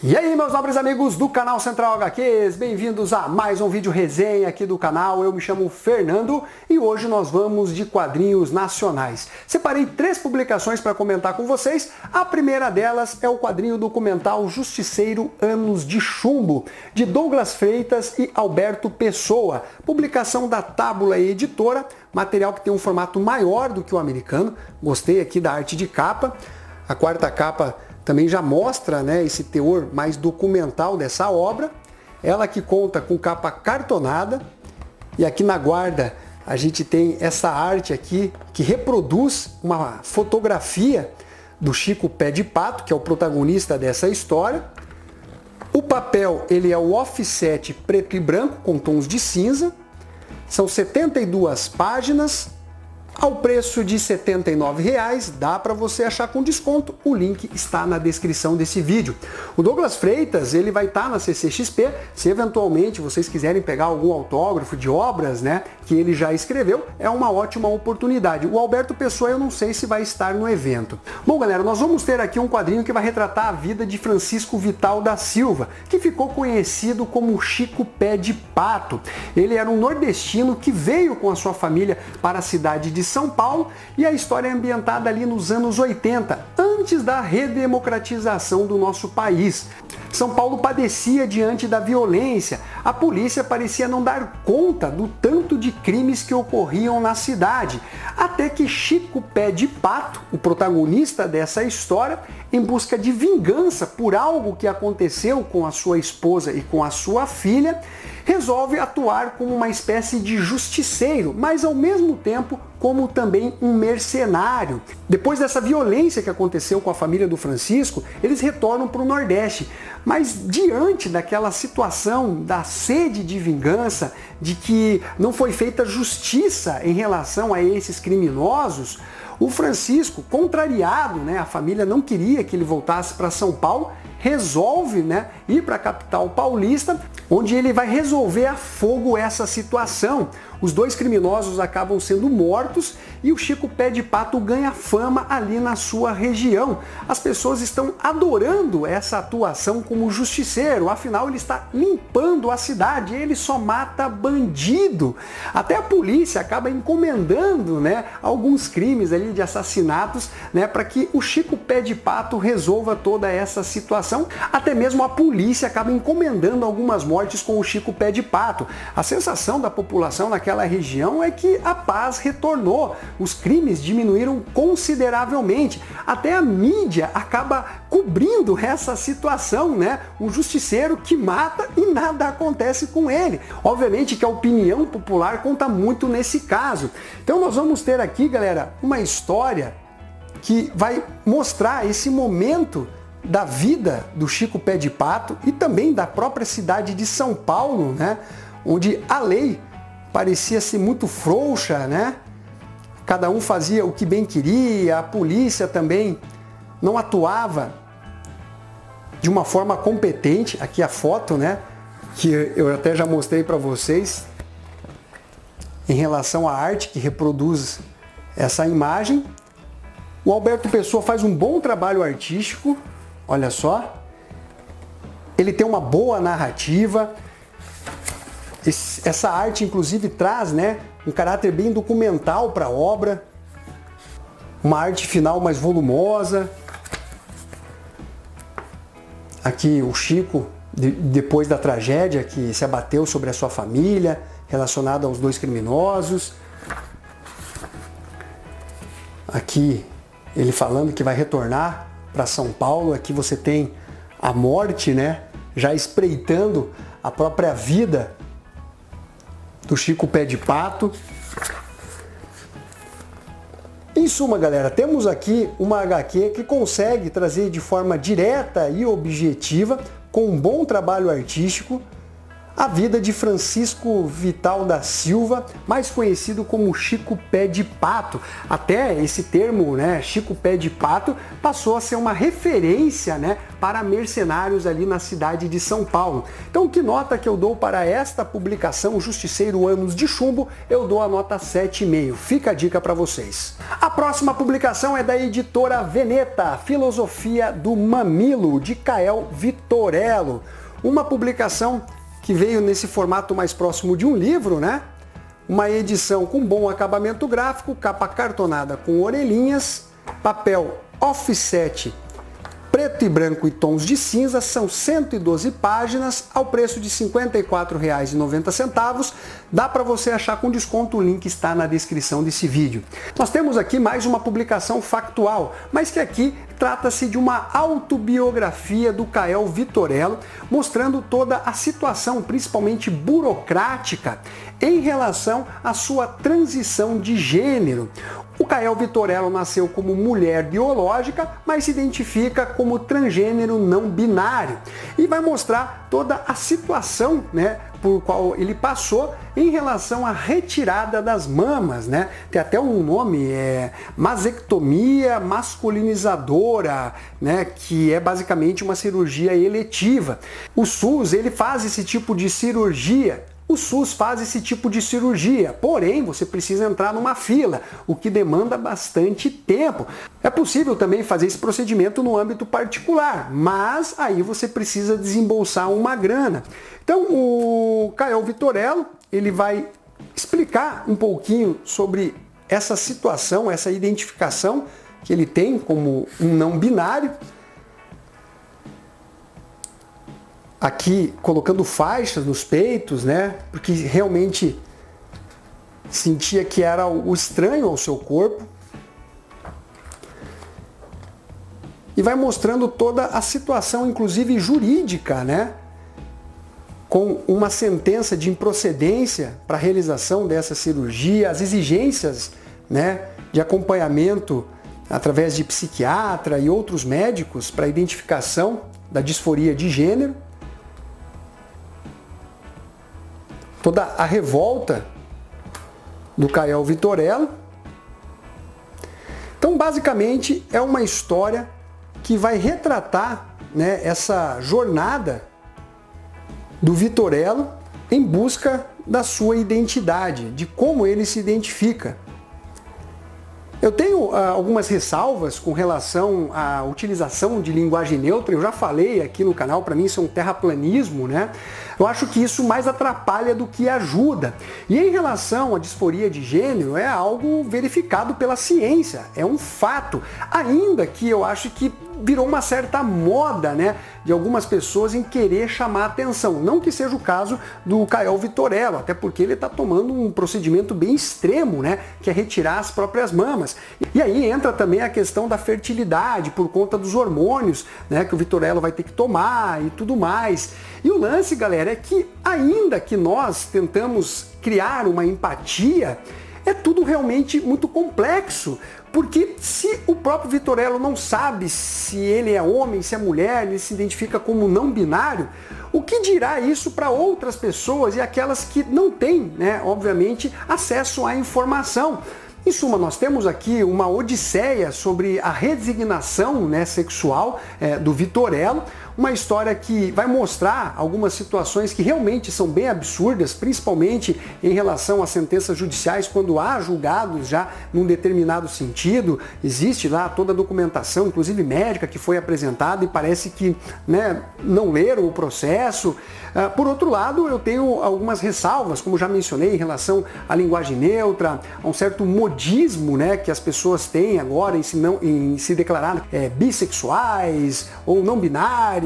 E aí, meus nobres amigos do canal Central HQs, bem-vindos a mais um vídeo resenha aqui do canal. Eu me chamo Fernando e hoje nós vamos de quadrinhos nacionais. Separei 3 publicações para comentar com vocês. A primeira delas é o quadrinho documental Justiceiro Anos de Chumbo, de Douglas Freitas e Alberto Pessoa, publicação da Tábula Editora, material que tem um formato maior do que o americano. Gostei aqui da arte de capa. A quarta capa também já mostra, né, esse teor mais documental dessa obra. Ela que conta com capa cartonada. E aqui na guarda a gente tem essa arte aqui que reproduz uma fotografia do Chico Pé de Pato, que é o protagonista dessa história. O papel ele é o offset preto e branco com tons de cinza. São 72 páginas. Ao preço de R$ 79,00, dá para você achar com desconto, o link está na descrição desse vídeo. O Douglas Freitas, ele vai estar na CCXP, se eventualmente vocês quiserem pegar algum autógrafo de obras, né, que ele já escreveu, é uma ótima oportunidade. O Alberto Pessoa eu não sei se vai estar no evento. Bom, galera, nós vamos ter aqui um quadrinho que vai retratar a vida de Francisco Vital da Silva, que ficou conhecido como Chico Pé de Pato. Ele era um nordestino que veio com a sua família para a cidade de São Paulo e a história é ambientada ali nos anos 80, antes da redemocratização do nosso país. São Paulo padecia diante da violência, a polícia parecia não dar conta do tanto de crimes que ocorriam na cidade, até que Chico Pé de Pato, o protagonista dessa história, em busca de vingança por algo que aconteceu com a sua esposa e com a sua filha, resolve atuar como uma espécie de justiceiro, mas ao mesmo tempo como também um mercenário. Depois dessa violência que aconteceu com a família do Francisco, eles retornam para o Nordeste, mas diante daquela situação da sede de vingança, de que não foi feita justiça em relação a esses criminosos, o Francisco, contrariado, né, a família não queria que ele voltasse para São Paulo, resolve, né, ir para a capital paulista, onde ele vai resolver a fogo essa situação. Os 2 criminosos acabam sendo mortos e o Chico Pé de Pato ganha fama ali na sua região. As pessoas estão adorando essa atuação como justiceiro, afinal ele está limpando a cidade, ele só mata bandido. Até a polícia acaba encomendando, né, alguns crimes ali de assassinatos, né, para que o Chico Pé de Pato resolva toda essa situação. Até mesmo a polícia acaba encomendando algumas mortes com o Chico Pé de Pato. A sensação da população naquela região é que a paz retornou, os crimes diminuíram consideravelmente, até a mídia acaba cobrindo essa situação, né? Um justiceiro que mata e nada acontece com ele. Obviamente que a opinião popular conta muito nesse caso. Então nós vamos ter aqui, galera, uma história que vai mostrar esse momento da vida do Chico Pé de Pato e também da própria cidade de São Paulo, né? Onde a lei parecia ser muito frouxa, né? Cada um fazia o que bem queria, a polícia também não atuava de uma forma competente. Aqui a foto, né? Que eu até já mostrei para vocês em relação à arte que reproduz essa imagem. O Alberto Pessoa faz um bom trabalho artístico, olha só. Ele tem uma boa narrativa. Essa arte, inclusive, traz, né, um caráter bem documental para a obra. Uma arte final mais volumosa. Aqui o Chico, depois da tragédia que se abateu sobre a sua família, relacionada aos 2 criminosos. Aqui ele falando que vai retornar para São Paulo. Aqui você tem a morte, né, já espreitando a própria vida do Chico Pé de Pato. Em suma, galera, temos aqui uma HQ que consegue trazer de forma direta e objetiva, com um bom trabalho artístico, A vida de Francisco Vital da Silva, mais conhecido como Chico Pé de Pato. Até esse termo, né, Chico Pé de Pato, passou a ser uma referência, né, para mercenários ali na cidade de São Paulo. Então, que nota que eu dou para esta publicação, Justiceiro Anos de Chumbo? Eu dou a nota 7,5. Fica a dica para vocês. A próxima publicação é da editora Veneta, Filosofia do Mamilo, de Kael Vitorello. Uma publicação que veio nesse formato mais próximo de um livro, né? Uma edição com bom acabamento gráfico, capa cartonada com orelhinhas, papel offset preto e branco e tons de cinza, são 112 páginas, ao preço de R$ 54,90. Dá para você achar com desconto, o link está na descrição desse vídeo. Nós temos aqui mais uma publicação factual, mas que aqui trata-se de uma autobiografia do Kael Vitorello, mostrando toda a situação, principalmente burocrática, em relação à sua transição de gênero. O Kael Vitorello nasceu como mulher biológica, mas se identifica como transgênero não binário. E vai mostrar toda a situação, né, por qual ele passou em relação à retirada das mamas, né? Tem até um nome, masectomia masculinizadora, né, que é basicamente uma cirurgia eletiva. O SUS, ele faz esse tipo de cirurgia. O SUS faz esse tipo de cirurgia, porém você precisa entrar numa fila, o que demanda bastante tempo. É possível também fazer esse procedimento no âmbito particular, mas aí você precisa desembolsar uma grana. Então o Kael Vitorello, ele vai explicar um pouquinho sobre essa situação, essa identificação que ele tem como um não binário. Aqui colocando faixas nos peitos, né? Porque realmente sentia que era o estranho ao seu corpo. E vai mostrando toda a situação, inclusive jurídica, né? Com uma sentença de improcedência para a realização dessa cirurgia, as exigências, né, de acompanhamento através de psiquiatra e outros médicos para a identificação da disforia de gênero. Toda a revolta do Kael Vitorello. Então, basicamente, é uma história que vai retratar, né, essa jornada do Vitorello em busca da sua identidade, de como ele se identifica. Eu tenho algumas ressalvas com relação à utilização de linguagem neutra. Eu já falei aqui no canal, para mim isso é um terraplanismo, né? Eu acho que isso mais atrapalha do que ajuda. E em relação à disforia de gênero, é algo verificado pela ciência, é um fato. Ainda que eu acho que virou uma certa moda, né, de algumas pessoas em querer chamar atenção. Não que seja o caso do Kael Vitorello, até porque ele está tomando um procedimento bem extremo, né, que é retirar as próprias mamas. E aí entra também a questão da fertilidade por conta dos hormônios, né, que o Vitorello vai ter que tomar e tudo mais. E o lance, galera, é que ainda que nós tentamos criar uma empatia, é tudo realmente muito complexo, porque se o próprio Vitorello não sabe se ele é homem, se é mulher, ele se identifica como não binário, o que dirá isso para outras pessoas e aquelas que não têm, né, obviamente, acesso à informação? Em suma, nós temos aqui uma odisseia sobre a redesignação, né, sexual do Vitorello, uma história que vai mostrar algumas situações que realmente são bem absurdas, principalmente em relação às sentenças judiciais, quando há julgados já num determinado sentido. Existe lá toda a documentação, inclusive médica, que foi apresentada e parece que, né, não leram o processo. Por outro lado, eu tenho algumas ressalvas, como já mencionei, em relação à linguagem neutra, a um certo modismo, né, que as pessoas têm agora em se declarar bissexuais ou não binários,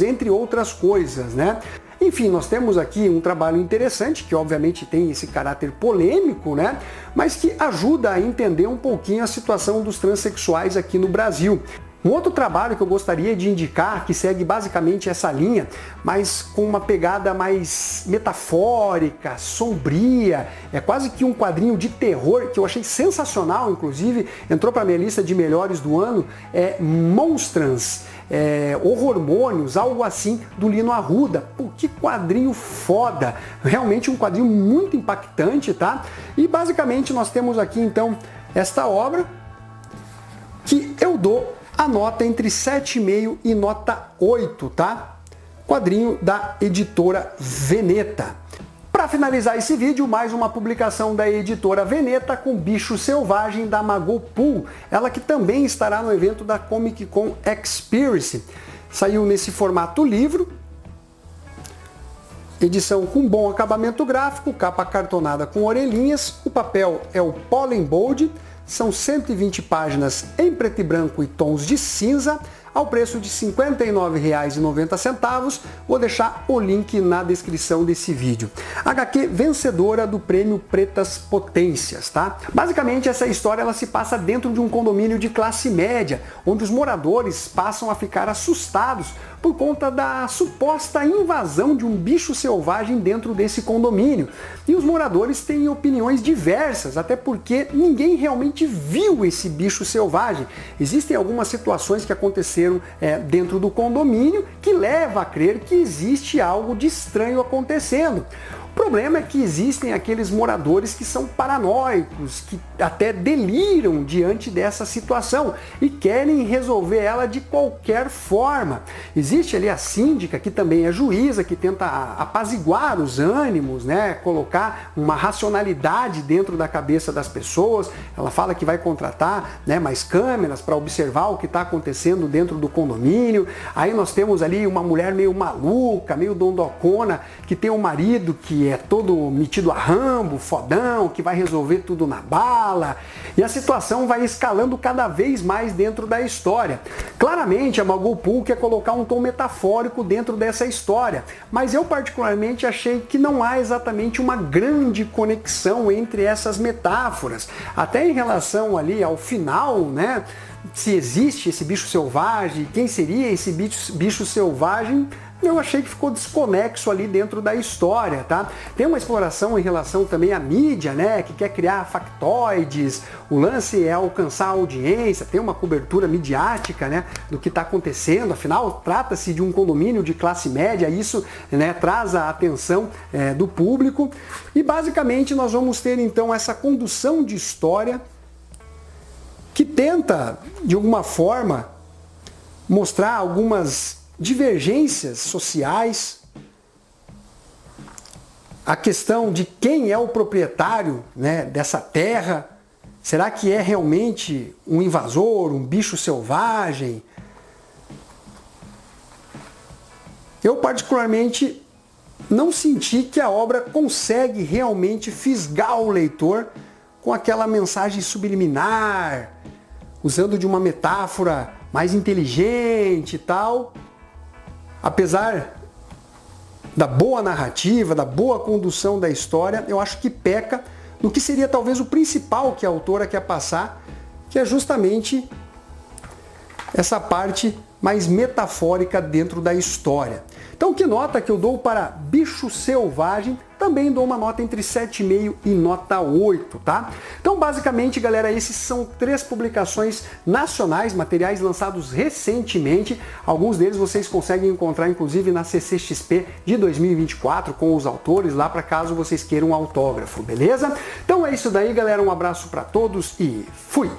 entre outras coisas, né? Enfim, nós temos aqui um trabalho interessante, que obviamente tem esse caráter polêmico, né? Mas que ajuda a entender um pouquinho a situação dos transexuais aqui no Brasil. Um outro trabalho que eu gostaria de indicar, que segue basicamente essa linha, mas com uma pegada mais metafórica, sombria, é quase que um quadrinho de terror, que eu achei sensacional, inclusive, entrou para a minha lista de melhores do ano, é Monstrans. Hormônios, algo assim, do Lino Arruda. Pô, que quadrinho foda! Realmente um quadrinho muito impactante, tá? E basicamente nós temos aqui então esta obra que eu dou a nota entre 7,5 e nota 8, tá? Quadrinho da editora Veneta. Para finalizar esse vídeo, mais uma publicação da editora Veneta com Bicho Selvagem da Magopool, ela que também estará no evento da Comic Con Experience. Saiu nesse formato livro, edição com bom acabamento gráfico, capa cartonada com orelhinhas, o papel é o Pollen Bold, são 120 páginas em preto e branco e tons de cinza, ao preço de R$ 59,90. Vou deixar o link na descrição desse vídeo. HQ vencedora do prêmio Pretas Potências, tá? Basicamente essa história ela se passa dentro de um condomínio de classe média, onde os moradores passam a ficar assustados por conta da suposta invasão de um bicho selvagem dentro desse condomínio. E os moradores têm opiniões diversas, até porque ninguém realmente viu esse bicho selvagem. Existem algumas situações que aconteceram dentro do condomínio que leva a crer que existe algo de estranho acontecendo. O problema é que existem aqueles moradores que são paranoicos, que até deliram diante dessa situação e querem resolver ela de qualquer forma. Existe ali a síndica, que também é juíza, que tenta apaziguar os ânimos, né? Colocar uma racionalidade dentro da cabeça das pessoas. Ela fala que vai contratar, né, mais câmeras para observar o que está acontecendo dentro do condomínio. Aí nós temos ali uma mulher meio maluca, meio dondocona, que tem um marido que é todo metido a Rambo, fodão, que vai resolver tudo na bala. E a situação vai escalando cada vez mais dentro da história. Claramente a Magopool quer colocar um tom metafórico dentro dessa história, mas eu particularmente achei que não há exatamente uma grande conexão entre essas metáforas. Até em relação ali ao final, né? Se existe esse bicho selvagem, quem seria esse bicho selvagem, eu achei que ficou desconexo ali dentro da história, tá? Tem uma exploração em relação também à mídia, né, que quer criar factoides, o lance é alcançar a audiência, tem uma cobertura midiática, né, do que está acontecendo, afinal, trata-se de um condomínio de classe média, isso, né, traz a atenção do público, e basicamente nós vamos ter então essa condução de história que tenta, de alguma forma, mostrar algumas divergências sociais, a questão de quem é o proprietário, né, dessa terra. Será que é realmente um invasor, um bicho selvagem? Eu particularmente não senti que a obra consegue realmente fisgar o leitor com aquela mensagem subliminar, usando de uma metáfora mais inteligente e tal. Apesar da boa narrativa, da boa condução da história, eu acho que peca no que seria talvez o principal que a autora quer passar, que é justamente essa parte mais metafórica dentro da história. Então, que nota que eu dou para Bicho Selvagem? Também dou uma nota entre 7,5 e nota 8, tá? Então, basicamente, galera, esses são 3 publicações nacionais, materiais lançados recentemente. Alguns deles vocês conseguem encontrar, inclusive, na CCXP de 2024, com os autores lá, para caso vocês queiram um autógrafo, beleza? Então é isso daí, galera. Um abraço para todos e fui!